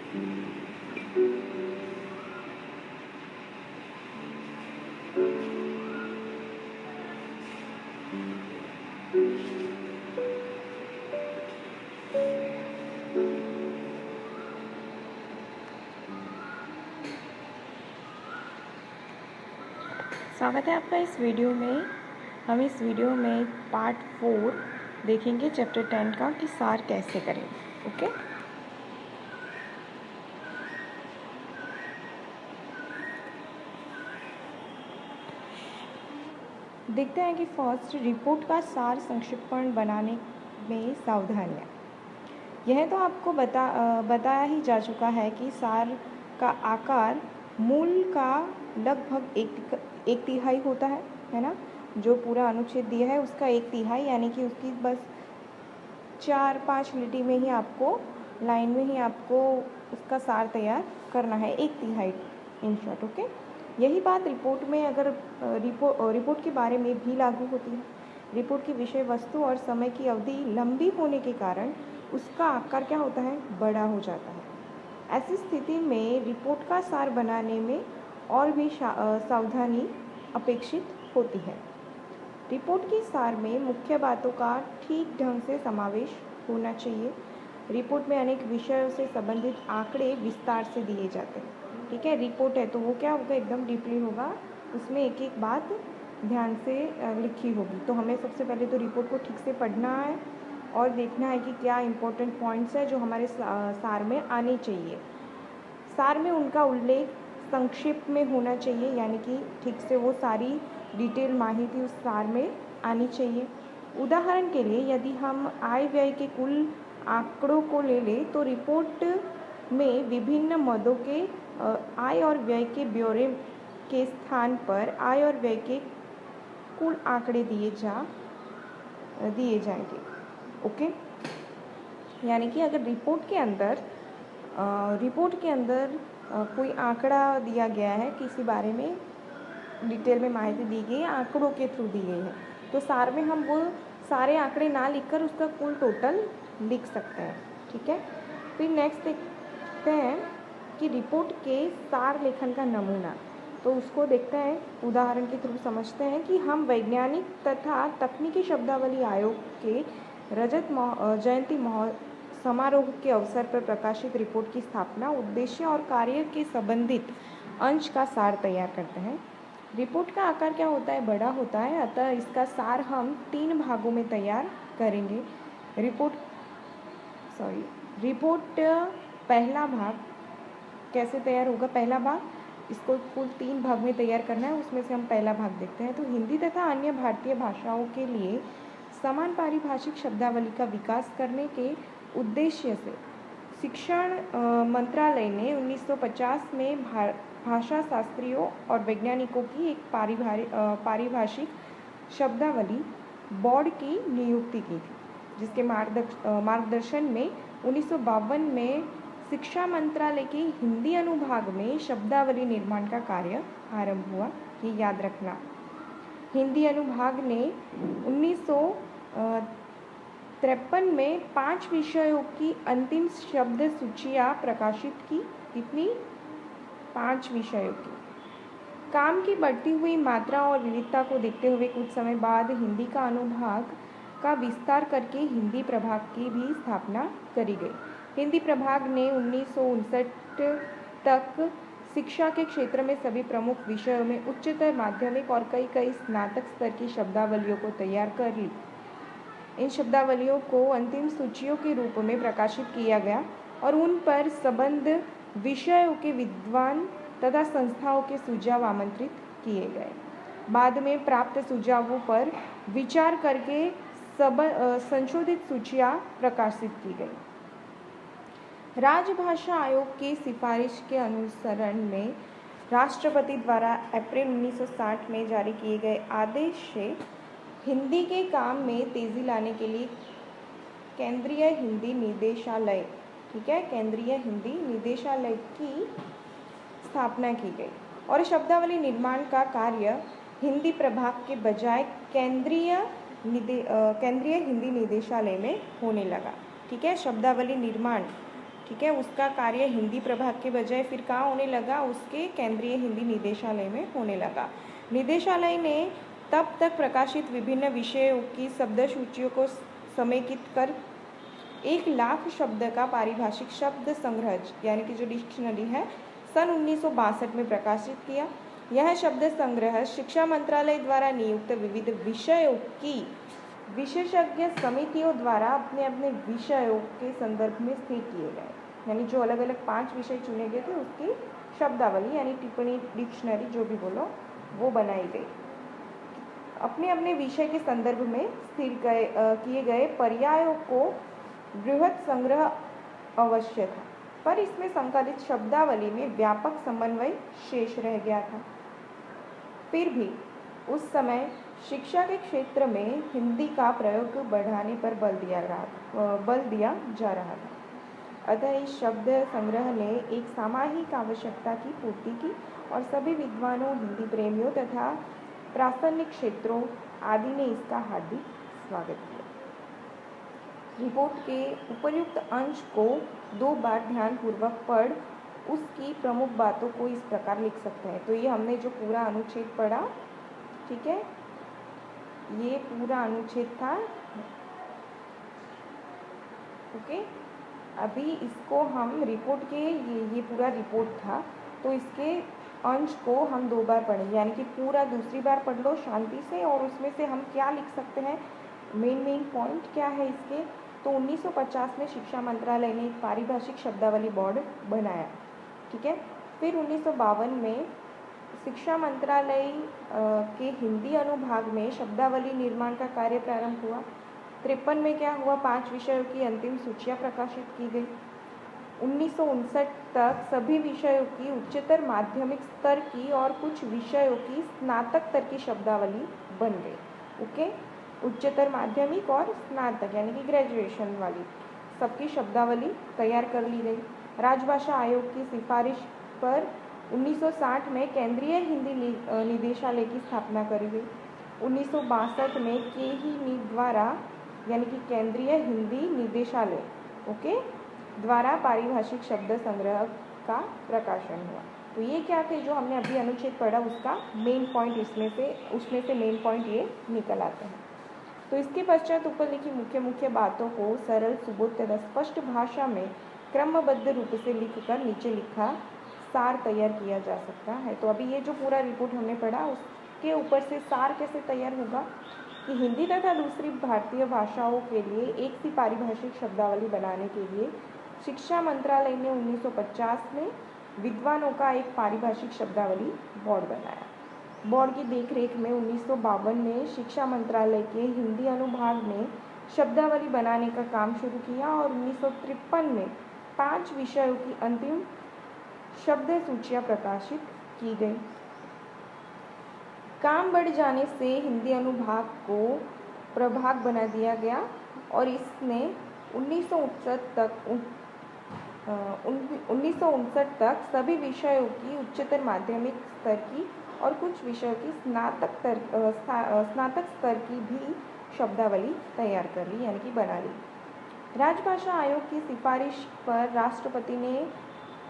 स्वागत है आपका इस वीडियो में। हम इस वीडियो में पार्ट 4 देखेंगे चैप्टर 10 का कि सार कैसे करें। ओके, देखते हैं कि फर्स्ट, रिपोर्ट का सार संक्षिप्त बनाने में सावधानियाँ। यह तो आपको बताया ही जा चुका है कि सार का आकार मूल का लगभग एक तिहाई होता है ना। जो पूरा अनुच्छेद दिया है उसका एक तिहाई, यानी कि उसकी बस 4-5 लिटी में ही आपको, लाइन में ही आपको उसका सार तैयार करना है, एक तिहाई इन शॉर्ट। ओके, यही बात रिपोर्ट में अगर रिपोर्ट के बारे में भी लागू होती है। रिपोर्ट की विषय वस्तु और समय की अवधि लंबी होने के कारण उसका आकार क्या होता है, बड़ा हो जाता है। ऐसी स्थिति में रिपोर्ट का सार बनाने में और भी सावधानी अपेक्षित होती है। रिपोर्ट के सार में मुख्य बातों का ठीक ढंग से समावेश होना चाहिए। रिपोर्ट में अनेक विषयों से संबंधित आंकड़े विस्तार से दिए जाते हैं। ठीक है, रिपोर्ट है तो वो क्या होगा, एकदम डीपली होगा, उसमें एक एक बात ध्यान से लिखी होगी। तो हमें सबसे पहले तो रिपोर्ट को ठीक से पढ़ना है और देखना है कि क्या इम्पोर्टेंट पॉइंट्स है जो हमारे सार में आने चाहिए। सार में उनका उल्लेख संक्षिप्त में होना चाहिए, यानी कि ठीक से वो सारी डिटेल माहिती उस सार में आनी चाहिए। उदाहरण के लिए यदि हम आय व्यय के कुल आंकड़ों को ले लें तो रिपोर्ट में विभिन्न मदों के आय और व्यय के ब्यौरे के स्थान पर आय और व्यय के कुल आंकड़े दिए जाएंगे। ओके, यानी कि अगर रिपोर्ट के अंदर कोई आंकड़ा दिया गया है, किसी बारे में डिटेल में माहिती दी गई है, आंकड़ों के थ्रू दी गई है, तो सार में हम वो सारे आंकड़े ना लिखकर उसका कुल टोटल लिख सकते हैं। ठीक है, फिर नेक्स्ट देखते हैं कि रिपोर्ट के सार लेखन का नमूना। तो उसको देखते हैं, उदाहरण के थ्रू समझते हैं कि हम वैज्ञानिक तथा तकनीकी शब्दावली आयोग के रजत जयंती समारोह के अवसर पर प्रकाशित रिपोर्ट की स्थापना, उद्देश्य और कार्य के संबंधित अंश का सार तैयार करते हैं। रिपोर्ट का आकार क्या होता है, बड़ा होता है, अतः इसका सार हम 3 भागों में तैयार करेंगे। रिपोर्ट पहला भाग कैसे तैयार होगा, पहला भाग इसको कुल 3 भाग में तैयार करना है, उसमें से हम पहला भाग देखते हैं। तो हिंदी तथा अन्य भारतीय भाषाओं के लिए समान पारिभाषिक शब्दावली का विकास करने के उद्देश्य से शिक्षण मंत्रालय ने 1950 में भाषा शास्त्रियों और वैज्ञानिकों की एक पारिभाषिक शब्दावली बोर्ड की नियुक्ति की थी, जिसके मार्गदर्शन में 1952 में शिक्षा मंत्रालय के हिंदी अनुभाग में शब्दावली निर्माण का कार्य आरंभ हुआ। ये याद रखना, हिंदी अनुभाग ने 1953 में 5 विषयों की अंतिम शब्द सूचियाँ प्रकाशित की। कितनी? 5 विषयों की। काम की बढ़ती हुई मात्रा और विविधता को देखते हुए कुछ समय बाद हिंदी का अनुभाग का विस्तार करके हिंदी प्रभाग की भी स्थापना करी गई। हिंदी प्रभाग ने 1959 तक शिक्षा के क्षेत्र में सभी प्रमुख विषयों में उच्चतर, माध्यमिक और कई स्नातक स्तर की शब्दावलियों को तैयार कर ली। इन शब्दावलियों को अंतिम सूचियों के रूप में प्रकाशित किया गया और उन पर संबद्ध विषयों के विद्वान तथा संस्थाओं के सुझाव आमंत्रित किए गए। बाद में प्राप्त सुझावों पर विचार करके संशोधित सूचियाँ प्रकाशित की गई। राजभाषा आयोग की सिफारिश के अनुसरण में राष्ट्रपति द्वारा अप्रैल 1960 में जारी किए गए आदेश से हिंदी के काम में तेजी लाने के लिए केंद्रीय हिंदी निदेशालय, ठीक है, केंद्रीय हिंदी निदेशालय की स्थापना की गई और शब्दावली निर्माण का कार्य हिंदी प्रभाग के बजाय केंद्रीय हिंदी निदेशालय में होने लगा। ठीक है, शब्दावली निर्माण ठीक है, उसका कार्य हिंदी प्रभाग के बजाय फिर कहाँ होने लगा, उसके केंद्रीय हिंदी निदेशालय में होने लगा। निदेशालय ने तब तक प्रकाशित विभिन्न विषयों की शब्द सूचियों को समेकित कर 1,00,000 शब्द का पारिभाषिक शब्द संग्रह यानी कि जो डिक्शनरी है सन 1962 में प्रकाशित किया। यह शब्द संग्रह शिक्षा मंत्रालय द्वारा नियुक्त विविध विषयों की विशेषज्ञ समितियों द्वारा अपने अपने विषयों के संदर्भ में स्थिर किए गए, यानी जो अलग अलग 5 विषय चुने गए थे उसकी शब्दावली यानी टिप्पणी डिक्शनरी जो भी बोलो वो बनाई गई। अपने अपने विषय के संदर्भ में स्थिर किए गए पर्यायों को बृहद संग्रह अवश्य था, पर इसमें संकलित शब्दावली में व्यापक समन्वय शेष रह गया था। फिर भी उस समय शिक्षा के क्षेत्र में हिंदी का प्रयोग बढ़ाने पर बल दिया जा रहा था। अतः इस शब्द संग्रह ने एक सामाजिक आवश्यकता की पूर्ति की और सभी विद्वानों, हिंदी प्रेमियों तथा प्रासंगिक क्षेत्रों आदि ने इसका हार्दिक स्वागत किया। रिपोर्ट के उपर्युक्त अंश को 2 बार ध्यानपूर्वक पढ़ उसकी प्रमुख बातों को इस प्रकार लिख सकते हैं। तो ये हमने जो पूरा अनुच्छेद पढ़ा, ठीक है, ये पूरा अनुच्छेद था। ओके, अभी इसको हम रिपोर्ट के ये पूरा रिपोर्ट था, तो इसके अंश को हम 2 बार पढ़ेंगे, यानी कि पूरा दूसरी बार पढ़ लो शांति से, और उसमें से हम क्या लिख सकते हैं, मेन पॉइंट क्या है इसके। तो 1950 में शिक्षा मंत्रालय ने एक पारिभाषिक शब्दावली बोर्ड बनाया, ठीक है। फिर 1952 में शिक्षा मंत्रालय के हिंदी अनुभाग में शब्दावली निर्माण का कार्य प्रारंभ हुआ। 53 में क्या हुआ, 5 विषयों की अंतिम सूचियाँ प्रकाशित की गई। 1959 तक सभी विषयों की उच्चतर माध्यमिक स्तर की और कुछ विषयों की स्नातक स्तर की शब्दावली बन गई। ओके, उच्चतर माध्यमिक और स्नातक यानी कि ग्रेजुएशन वाली सबकी शब्दावली तैयार कर ली गई। राजभाषा आयोग की सिफारिश पर 1960 में केंद्रीय हिंदी निदेशालय की स्थापना करी गई। 1962 में के.ही.नी द्वारा यानी कि केंद्रीय हिंदी निदेशालय द्वारा पारिभाषिक शब्द संग्रह का प्रकाशन हुआ। तो ये क्या थे जो हमने अभी अनुच्छेद पढ़ा, उसका मेन पॉइंट उसमें से मेन पॉइंट ये निकल आते हैं। तो इसके पश्चात ऊपर लिखी मुख्य बातों को सरल, सुबोध तथा स्पष्ट भाषा में क्रमबद्ध रूप से लिखकर नीचे लिखा सार तैयार किया जा सकता है। तो अभी ये जो पूरा रिपोर्ट हमने पढ़ा उसके ऊपर से सार कैसे तैयार होगा कि हिंदी तथा दूसरी भारतीय भाषाओं के लिए एक सी पारिभाषिक शब्दावली बनाने के लिए शिक्षा मंत्रालय ने 1950 में विद्वानों का एक पारिभाषिक शब्दावली बोर्ड बनाया। बोर्ड की देखरेख में 1952 में शिक्षा मंत्रालय के हिंदी अनुभाग ने शब्दावली बनाने का काम शुरू किया और 1953 में 5 विषयों की अंतिम शब्द सूचियाँ प्रकाशित की गई। काम बढ़ जाने से हिंदी अनुभाग को प्रभाग बना दिया गया और इसने 1959 तक सभी विषयों की उच्चतर माध्यमिक स्तर की और कुछ विषयों की स्नातक स्तर की भी शब्दावली तैयार कर ली यानी कि बना ली। राजभाषा आयोग की सिफारिश पर राष्ट्रपति ने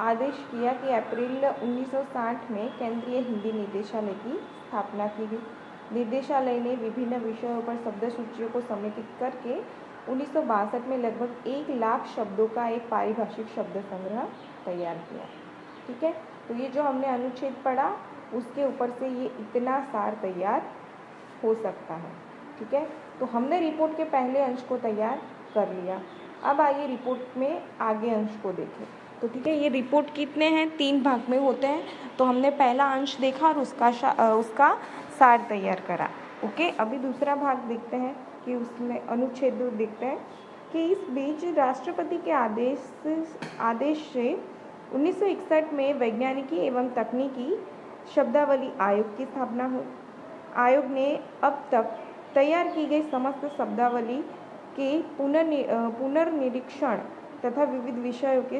आदेश किया कि अप्रैल 1960 में केंद्रीय हिंदी निदेशालय की स्थापना की गई। निदेशालय ने विभिन्न विषयों पर शब्द सूचियों को समेकित करके 1962 में लगभग 1,00,000 शब्दों का एक पारिभाषिक शब्द संग्रह तैयार किया। ठीक है, तो ये जो हमने अनुच्छेद पढ़ा उसके ऊपर से ये इतना सार तैयार हो सकता है। ठीक है, तो हमने रिपोर्ट के पहले अंश को तैयार कर लिया। अब आइए रिपोर्ट में आगे अंश को देखें। तो ठीक है, ये रिपोर्ट कितने हैं, 3 भाग में होते हैं। तो हमने पहला अंश देखा और उसका सार तैयार करा। ओके, अभी दूसरा भाग देखते हैं कि उसमें अनुच्छेद देखते हैं कि इस बीच राष्ट्रपति के आदेश से 1961 में वैज्ञानिकी एवं तकनीकी शब्दावली आयोग की स्थापना हुई। आयोग ने अब तक तैयार की गई समस्त शब्दावली के पुनर्निरीक्षण तथा विविध विषयों के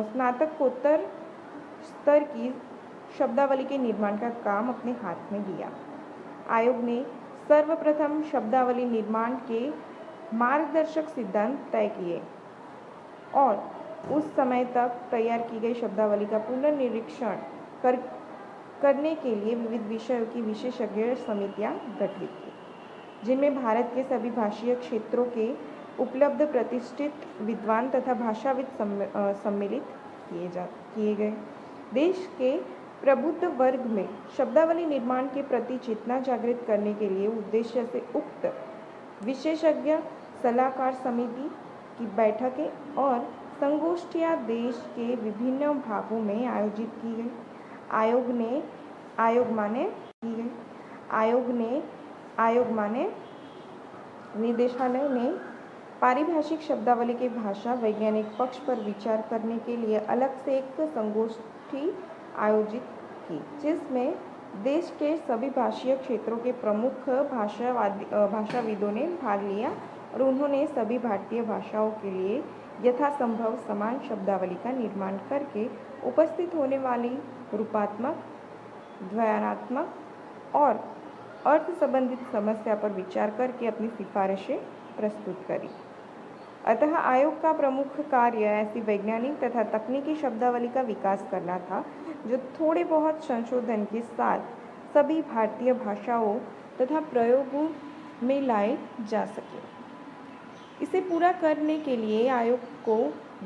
स्नातकोत्तर स्तर की शब्दावली के निर्माण का काम अपने हाथ में लिया। आयोग ने सर्वप्रथम शब्दावली निर्माण के मार्गदर्शक सिद्धांत तय किए। और उस समय तक तैयार की गई शब्दावली का पुनर्निरीक्षण करने के लिए विविध विषयों की विशेषज्ञ समितियां गठित की, जिनमें भारत के सभी भाषीय क्षेत्रों के उपलब्ध प्रतिष्ठित विद्वान तथा भाषाविद सम्मिलित किए गए। देश के प्रबुद्ध वर्ग में शब्दावली निर्माण के प्रति चेतना जागृत करने के लिए उद्देश्य से उक्त विशेषज्ञ सलाहकार समिति की बैठकें और संगोष्ठियां देश के विभिन्न भागों में आयोजित की गई। आयोग माने निदेशालय ने पारिभाषिक शब्दावली के भाषा वैज्ञानिक पक्ष पर विचार करने के लिए अलग से एक संगोष्ठी आयोजित की, जिसमें देश के सभी भाषीय क्षेत्रों के प्रमुख भाषाविदों ने भाग लिया और उन्होंने सभी भारतीय भाषाओं के लिए यथासंभव समान शब्दावली का निर्माण करके उपस्थित होने वाली रूपात्मक, द्वयात्मक और अर्थ संबंधित समस्या पर विचार करके अपनी सिफारिशें प्रस्तुत करी। अतः आयोग का प्रमुख कार्य ऐसी वैज्ञानिक तथा तकनीकी शब्दावली का विकास करना था जो थोड़े बहुत संशोधन के साथ सभी भारतीय भाषाओं तथा प्रयोगों में लाए जा सके। इसे पूरा करने के लिए आयोग को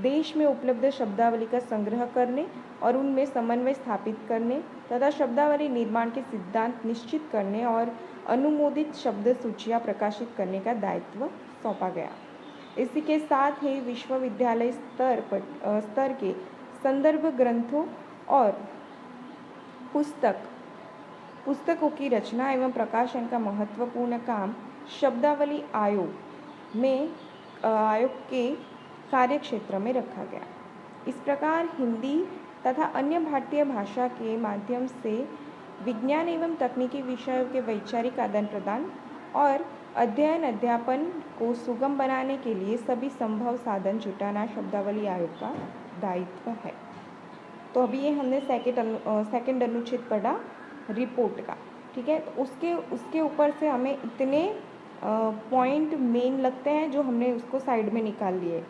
देश में उपलब्ध शब्दावली का संग्रह करने और उनमें समन्वय स्थापित करने तथा शब्दावली निर्माण के सिद्धांत निश्चित करने और अनुमोदित शब्द सूचियां प्रकाशित करने का दायित्व सौंपा गया। इसी के साथ ही विश्वविद्यालय स्तर के संदर्भ ग्रंथों और पुस्तकों की रचना एवं प्रकाशन का महत्वपूर्ण काम शब्दावली आयोग के कार्यक्षेत्र में रखा गया। इस प्रकार हिंदी तथा अन्य भारतीय भाषा के माध्यम से विज्ञान एवं तकनीकी विषयों के वैचारिक आदान प्रदान और अध्ययन अध्यापन को सुगम बनाने के लिए सभी संभव साधन जुटाना शब्दावली आयोग का दायित्व है। तो अभी ये हमने सेकंड अनुच्छेद पढ़ा रिपोर्ट का, ठीक है। तो उसके ऊपर से हमें इतने पॉइंट मेन लगते हैं जो हमने उसको साइड में निकाल लिए,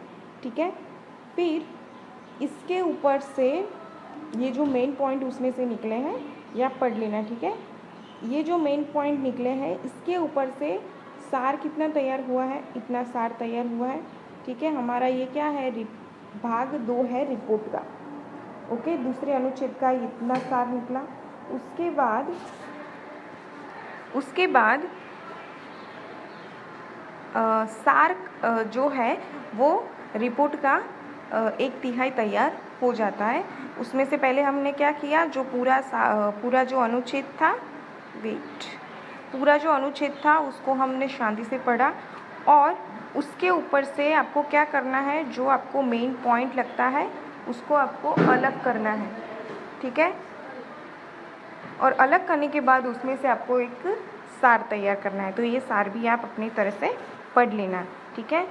ठीक है। फिर इसके ऊपर से ये जो मेन पॉइंट उसमें से निकले हैं ये आप पढ़ लेना, ठीक है। ये जो मेन पॉइंट निकले हैं इसके ऊपर से सार कितना तैयार हुआ है, इतना सार तैयार हुआ है, ठीक है। हमारा ये क्या है, भाग 2 है रिपोर्ट का, ओके। दूसरे अनुच्छेद का इतना सार निकला। उसके बाद सार जो है वो रिपोर्ट का 1/3 तैयार हो जाता है। उसमें से पहले हमने क्या किया, जो पूरा जो अनुच्छेद था उसको हमने शांति से पढ़ा और उसके ऊपर से आपको क्या करना है, जो आपको मेन पॉइंट लगता है उसको आपको अलग करना है, ठीक है। और अलग करने के बाद उसमें से आपको एक सार तैयार करना है। तो ये सार भी आप अपनी तरह से पढ़ लेना, ठीक है।